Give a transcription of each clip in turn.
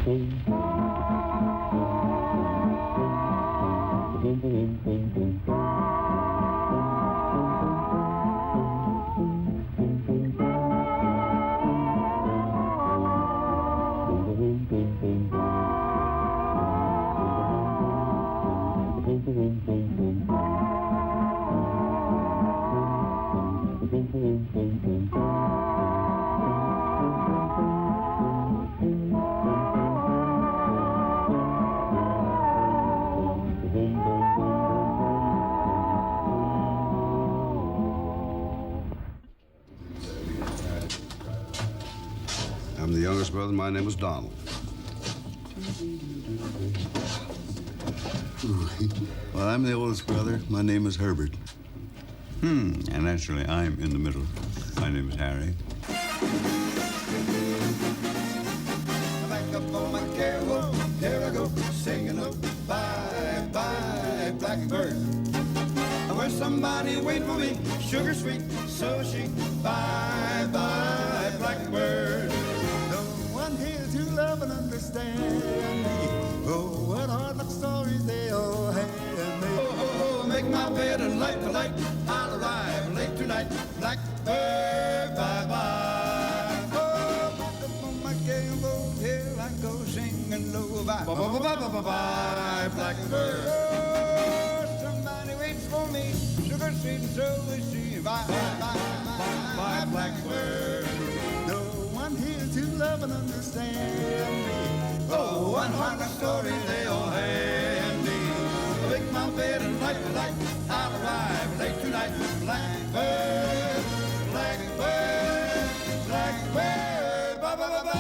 I'm the youngest brother. My name is Donald. Well, I'm the oldest brother. My name is Herbert. And actually, I'm in the middle. My name is Harry. Back up on my carol, there I go, singing up, bye, bye, blackbird. Where's somebody waiting for me, sugar sweet, so she, bye, bye, blackbird. No one here to love and understand me. Oh, what hard luck stories they all have me. Oh, make my bed and light the light. I'll arrive late tonight. Blackbird, bye-bye. Oh, back up on my gable, here I go singing low. Bye, bye, bye, bye, bye, bye, blackbird. Oh, somebody waits for me. Sugar sweet and so is she. Bye, bye, bye, bye, blackbird. No one here to love and understand me. Oh, one hard luck story they all handy. Make my bed and light the light. I'll arrive late tonight. Blackbird, blackbird, blackbird, bye, bye, bye, bye.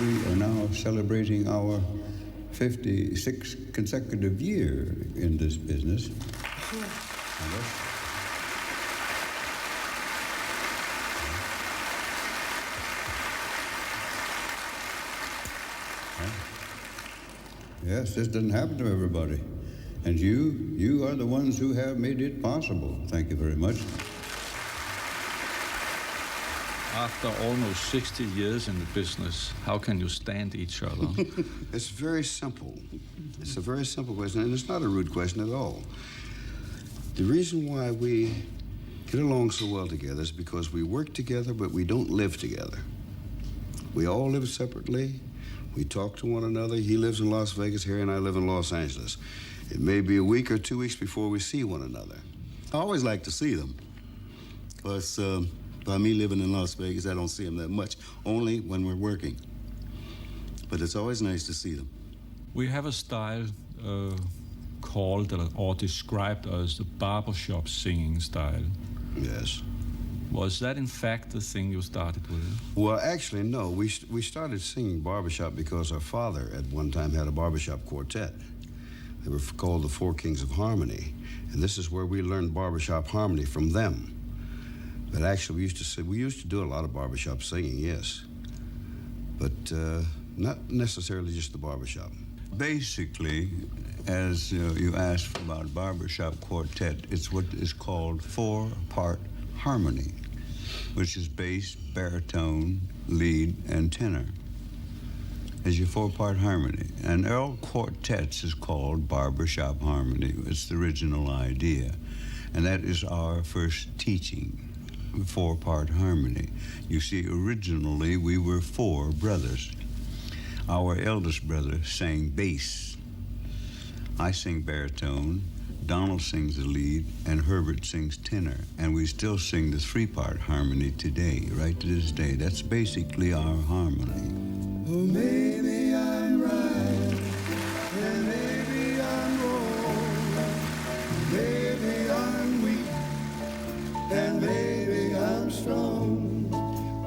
We are now celebrating our 56th consecutive year in this business. Yes, this doesn't happen to everybody. And you are the ones who have made it possible. Thank you very much. After almost 60 years in the business, how can you stand each other? It's very simple. It's a very simple question, and it's not a rude question at all. The reason why we get along so well together is because we work together, but we don't live together. We all live separately. We talk to one another. He lives in Las Vegas, Harry and I live in Los Angeles. It may be a week or 2 weeks before we see one another. I always like to see them, because by me living in Las Vegas, I don't see them that much, only when we're working. But it's always nice to see them. We have a style called or described as the barbershop singing style. Yes. Was that in fact the thing you started with? Well, actually, no. We started singing barbershop because our father at one time had a barbershop quartet. They were called the Four Kings of Harmony. And this is where we learned barbershop harmony from them. But actually, we used to do a lot of barbershop singing, yes. But not necessarily just the barbershop. Basically, as you asked about barbershop quartet, it's what is called four-part harmony, which is bass, baritone, lead, and tenor. As your four-part harmony. And all quartets is called barbershop harmony. It's the original idea. And that is our first teaching, four-part harmony. You see, originally we were four brothers. Our eldest brother sang bass. I sing baritone, Donald sings the lead, and Herbert sings tenor. And we still sing the three-part harmony today, right to this day. That's basically our harmony. Oh, maybe I'm right, and maybe I'm wrong. Maybe I'm weak, and maybe I'm strong.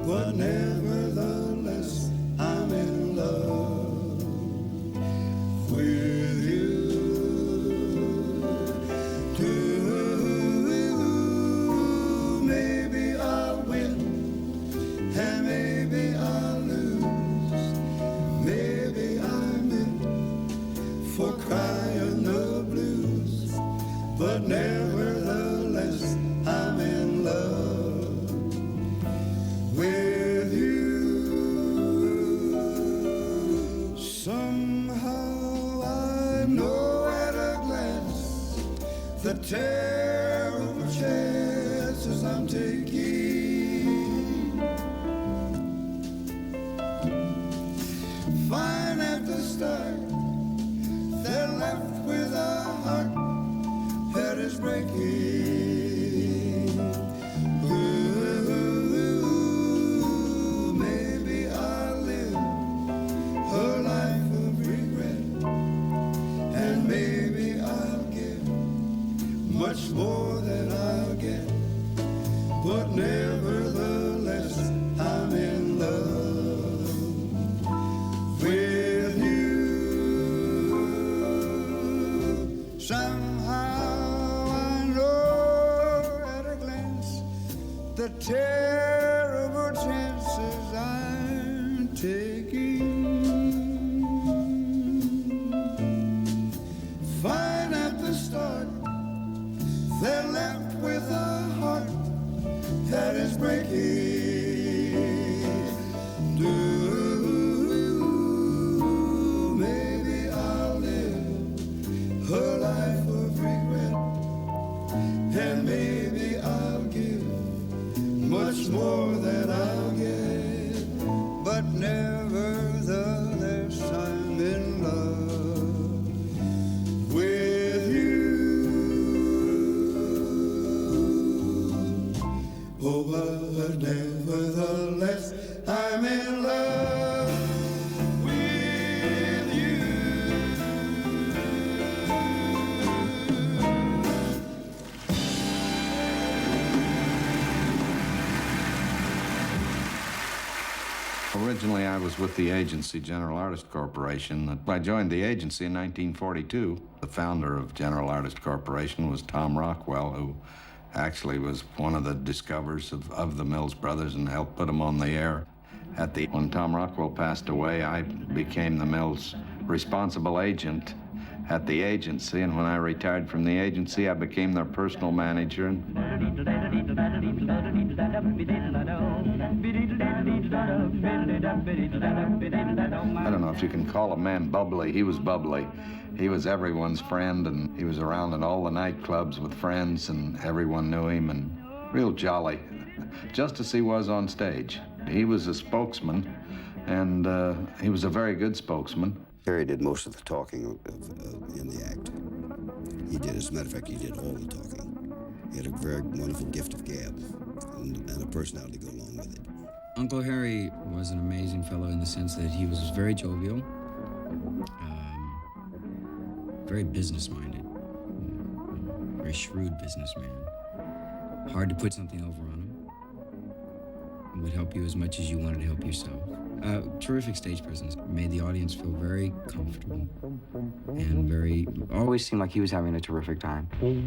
But nevertheless, I'm in love with you. Maybe I'll win, and maybe I'll lose. but nevertheless I'm in love with you. Somehow I know at a glance the terrible chances I'm taking. Fine at the start, they're left with a heart that is breaking. Ooh, maybe I'll live a life of regret, and maybe I'll give much more than I'll get, but nevertheless I'm in love with you. Somehow I know at a glance the terrible chances I'm taking. Fine at the start, they're left with a heart that is breaking. Ooh, maybe I'll live a life of regret, and maybe I'll give much more than I'll get, but nevertheless I'm in love with you. Oh, but nevertheless I'm in love with you. Originally, I was with the agency, General Artist Corporation. I joined the agency in 1942. The founder of General Artist Corporation was Tom Rockwell, who actually was one of the discoverers of the Mills Brothers and helped put them on the air. When Tom Rockwell passed away, I became the Mills' responsible agent at the agency, and when I retired from the agency, I became their personal manager. I don't know if you can call a man bubbly. He was bubbly. He was everyone's friend, and he was around in all the nightclubs with friends, and everyone knew him, and real jolly, just as he was on stage. He was a spokesman, and he was a very good spokesman. Harry did most of the talking in the act. He did, as a matter of fact, he did all the talking. He had a very wonderful gift of gab and a personality to go along with it. Uncle Harry was an amazing fellow in the sense that he was very jovial, very business-minded, very shrewd businessman. Hard to put something over on him. Would help you as much as you wanted to help yourself. Terrific stage presence. Made the audience feel very comfortable and always seemed like he was having a terrific time. Herb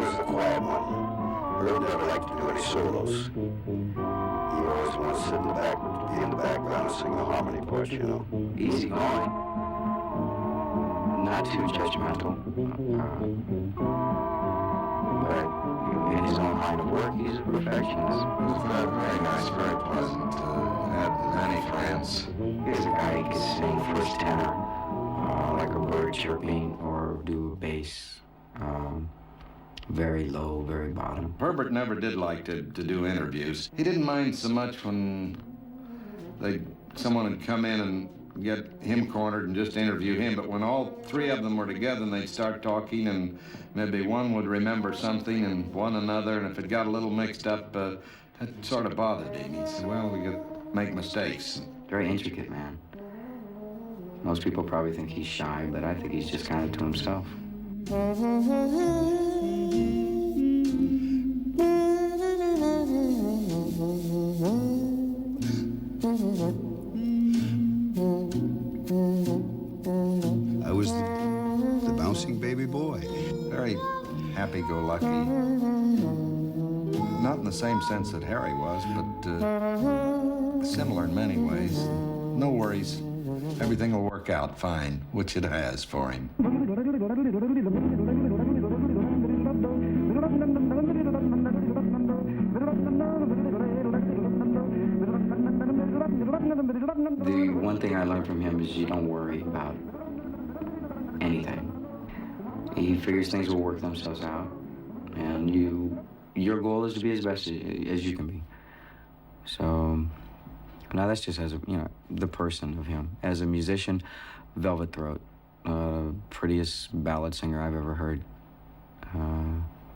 was the quiet one. Herb never liked to do any solos. He always wanted to sit in the back, be in the background and sing the harmony parts, you know. Easy going. Not too judgmental. But in his own line of work, he's a perfectionist. It was very nice, very pleasant. Had many friends. Here's a guy who could sing first tenor, like a bird chirping, or do a bass, very low, very bottom. Herbert never did like to do interviews. He didn't mind so much when someone would come in and get him cornered and just interview him, but when all three of them were together and they'd start talking and maybe one would remember something and one another, and if it got a little mixed up, that sort of bothered him. He said, well, we could make mistakes. Very intricate man. Most people probably think he's shy, but I think he's just kind of to himself. I was the bouncing baby boy. Very happy-go-lucky. Not not in the same sense that Harry was, but similar in many ways. No worries. Everything will work out fine, which it has for him. The one thing I learned from him is you don't worry about anything. He figures things will work themselves out, and your goal is to be as best as you can be. So now that's just as a, the person of him. As a musician, Velvet Throat, prettiest ballad singer I've ever heard.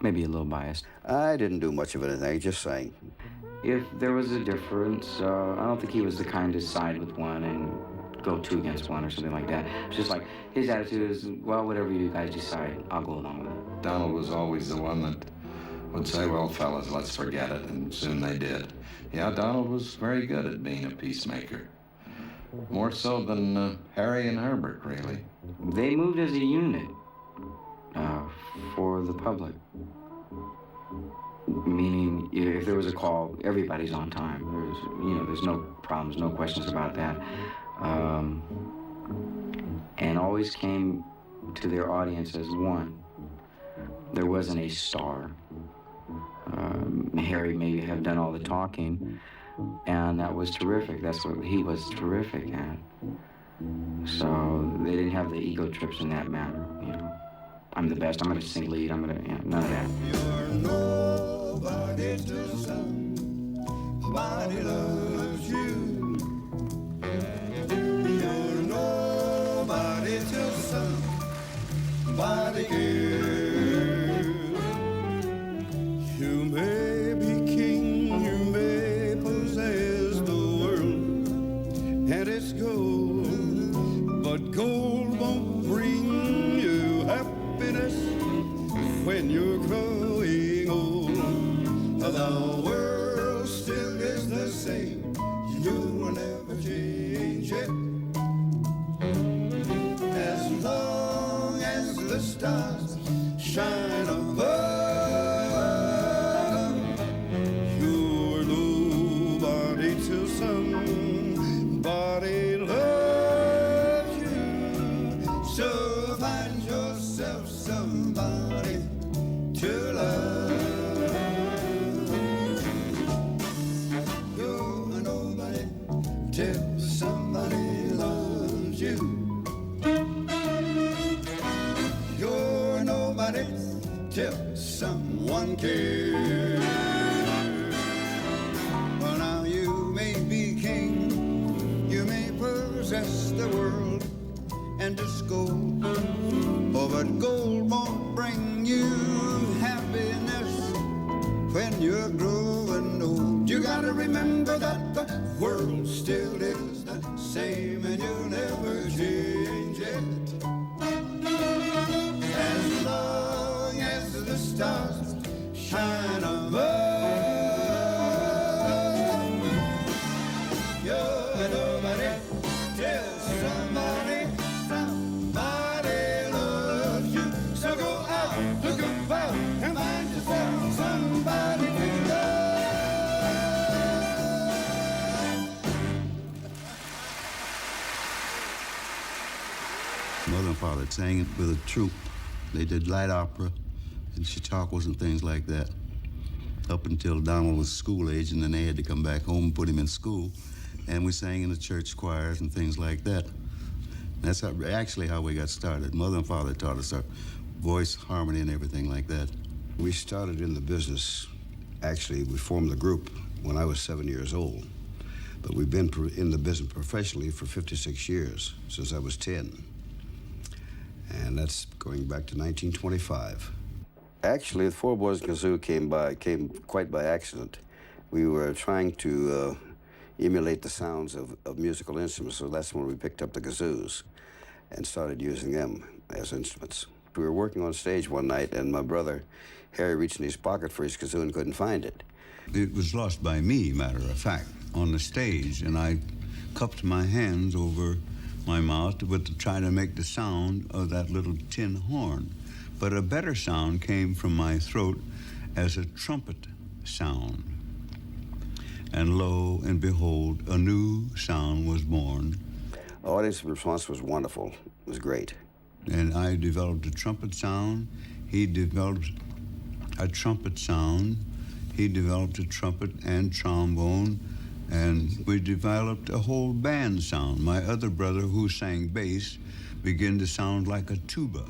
Maybe a little biased. I didn't do much of anything, I just sang. If there was a difference, I don't think he was the kind to side with one and go two against one or something like that. It's just like, his attitude is, well, whatever you guys decide, I'll go along with it. Donald was always the one that would say, well, fellas, let's forget it, and soon they did. Yeah, Donald was very good at being a peacemaker. More so than Harry and Herbert, really. They moved as a unit for the public. Meaning, if there was a call, everybody's on time. There's no problems, no questions about that. And always came to their audience as one. There wasn't a star. Harry may have done all the talking, and that was terrific. That's what he was terrific at. So they didn't have the ego trips in that matter. I'm the best. I'm going to sing lead. I'm going to, none of that. You're nobody till somebody loves you. You're nobody till somebody cares. You may be king, you may possess the world and its gold, but gold won't bring you happiness when you're growing old. The world still is the same, you will never change it. As long as the stars shine above, you're nobody till somebody loves you. So find yourself somebody to love. You're nobody till somebody loves you. You're nobody till someone cares. Well, now you may be king, you may possess the world and its gold, oh, but gold won't bring you happiness when you're growing old. You gotta remember that the world still is the same and you'll never change it. As long as the stars shine above, you're nobody till somebody loves you. So go out, look about, and find yourself somebody to love. Mother and father sang with a troupe. They did light opera and chautauquas and things like that up until Donald was school age, and then they had to come back home and put him in school. And we sang in the church choirs and things like that. That's actually how we got started. Mother and father taught us our voice, harmony, and everything like that. We started in the business, actually, we formed the group when I was 7 years old. But we've been in the business professionally for 56 years, since I was 10. And that's going back to 1925. Actually, the Four Boys Kazoo came quite by accident. We were trying to emulate the sounds of musical instruments, so that's when we picked up the kazoos and started using them as instruments. We were working on stage one night, and my brother, Harry, reached in his pocket for his kazoo and couldn't find it. It was lost by me, matter of fact, on the stage, and I cupped my hands over my mouth to try to make the sound of that little tin horn. But a better sound came from my throat as a trumpet sound. And lo and behold, a new sound was born. Audience response was wonderful. It was great. And I developed a trumpet sound. He developed a trumpet sound. He developed a trumpet and trombone. And we developed a whole band sound. My other brother, who sang bass, began to sound like a tuba.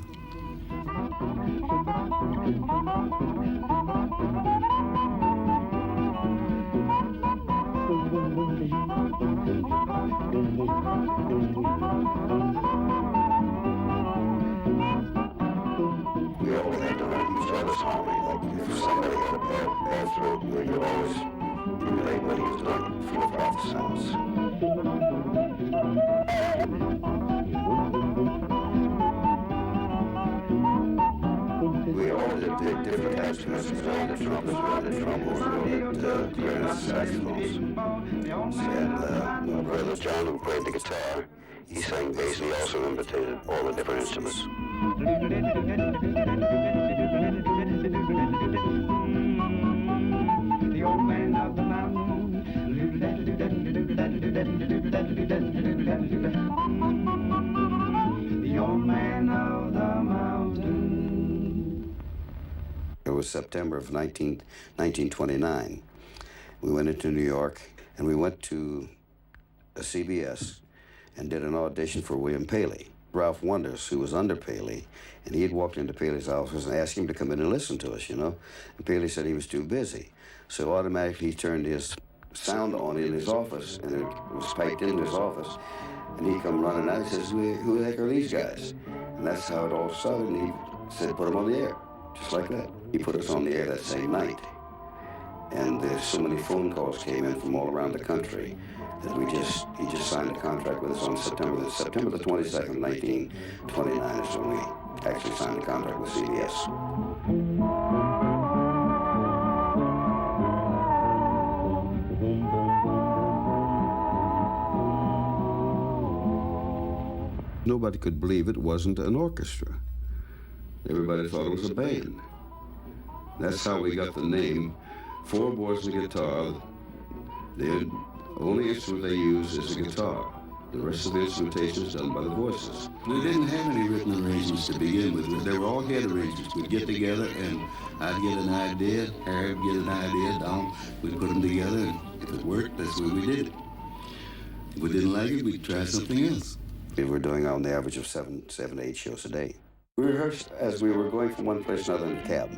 We always had to learn each other's harmony. Like if somebody had a bad throat, we could always emulate what he was doing, flip off the sounds. We all did different types of music. We all did trumpets, we all did trombones, we all did clarinets, saxophones. And my brother John, who played the guitar, he sang bass, and he also imitated all the different instruments. The old man of the mountain. The old man of the mountain. It was September of 1929. We went into New York, and we went to a CBS and did an audition for William Paley. Ralph Wonders, who was under Paley, and he had walked into Paley's office and asked him to come in and listen to us, you know. And Paley said he was too busy. So automatically he turned his sound on in his office, and it was piped into his office. And he come running out and says, who the heck are these guys? And that's how it all started, and he said, put them on the air, just like that. He put us on the air that same night. And there's so many phone calls came in from all around the country that he just signed a contract with us on September the 22nd, 1929 is when we actually signed a contract with CBS. Nobody could believe it wasn't an orchestra. Everybody thought it was a band. That's how we got the name. 4 boys and a guitar. The only instrument they use is the guitar. The rest of the instrumentation is done by the voices. We didn't have any written arrangements to begin with. They were all head arrangements. We'd get together, and I'd get an idea, Harry would get an idea down. We'd put them together, and if it worked, that's what we did. If we didn't like it, we'd try something else. We were doing on the average of 7 to 8 shows a day. We rehearsed as we were going from one place to another in the cab.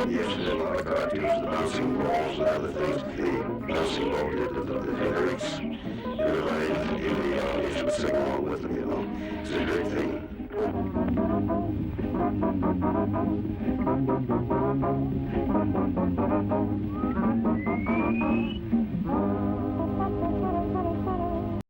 Yes, there's a lot of cartoons, the bouncing balls and other things. The bouncing ball did the lyrics. Everybody in the audience would sing along with them, you know. It's a great thing.